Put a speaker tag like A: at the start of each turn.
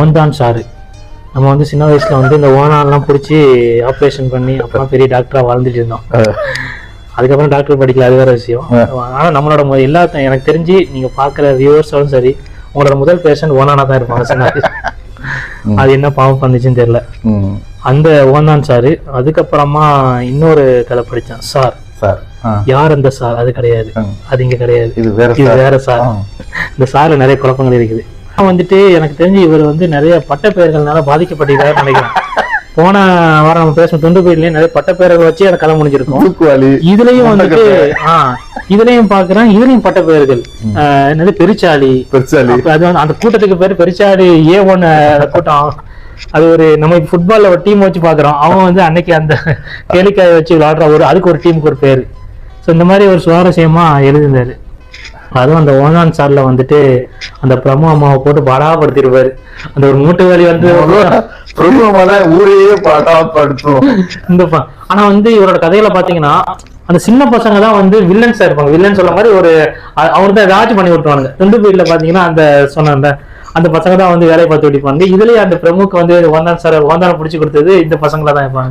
A: ஓந்தான் sir நம்ம வந்து சின்ன வயசுல வந்து இந்த ஓனான்லாம் பிடிச்சி ஆப்ரேஷன் பண்ணி அப்புறம் பெரிய டாக்டரா வாழ்ந்துட்டு இருந்தோம். அதுக்கப்புறம் டாக்டர் படிக்கல, அது வேற விஷயம். ஆனா நம்மளோட எல்லாத்தையும் எனக்கு தெரிஞ்சு நீங்க பாக்குற வியூவர்ஸோடும் சரி, உங்களோட முதல் பேஷண்ட் ஓனானா தான் இருப்பாங்க. சொன்னாரு அது என்ன பாவம் பண்ணுச்சுன்னு தெரியல அந்த ஓந்தான் சாரு. அதுக்கப்புறமா இன்னொரு கதை படிச்சேன் சார். யார் அந்த சார்? அது கிடையாது, அது இங்க கிடையாது, இது வேற சார். இந்த சார்ல நிறைய குழப்பங்கள் இருக்குது. வந்துட்டு எனக்கு தெரிஞ்சு இவர் வந்து நிறைய பட்ட பெயர்கள்னால பாதிக்கப்பட்டிருக்காரு நினைக்கிறேன். போன வாரம் நம்ம பேசும் துண்டு போயிட்லயே நிறைய பட்ட பெயர்கள் வச்சு அதை கதை முடிஞ்சிருக்கும். இதுலயும் வந்துட்டு இதுலயும் பாக்குறேன், இதுலயும் பட்ட பெயர்கள் என்னது பெருச்சாளி. அது வந்து அந்த கூட்டத்துக்கு பேரு பெருச்சாளி A1 கூட்டம். அது ஒரு நம்ம ஃபுட்பால்ல ஒரு டீம் வச்சு பாக்குறோம். அவன் வந்து அன்னைக்கு அந்த கேளிக்காயை வச்சு விளையாடுற அதுக்கு ஒரு டீமுக்கு ஒரு பேரு. ஸோ இந்த மாதிரி ஒரு சுவாரஸ்யமா எழுதினாரு. அதுவும் அந்த ஓனான் சார்ல வந்துட்டு அந்த பிரம்ம அம்மாவை போட்டு பாடாப்படுத்திருப்பாரு. அந்த ஒரு மூட்டு வலி வந்து
B: ஊரையே பாடாப்படுத்தும்.
A: ஆனா வந்து இவரோட கதையில பாத்தீங்கன்னா அந்த சின்ன பசங்க தான் வந்து வில்லன்ஸா இருப்பாங்க. வில்லன் சொல்ல மாதிரி ஒரு அவர் தான் ஏதாச்சும் பண்ணி விட்டுருவாங்க. ரெண்டு பேர்ல பாத்தீங்கன்னா அந்த சொன்ன அந்த பசங்க தான் வந்து வேலையை பார்த்து விட்டுப்பாங்க. இதுலயே அந்த பிரமுக வந்து ஓந்தான பிடிச்சு கொடுத்தது இந்த பசங்களா தான் இருப்பாங்க.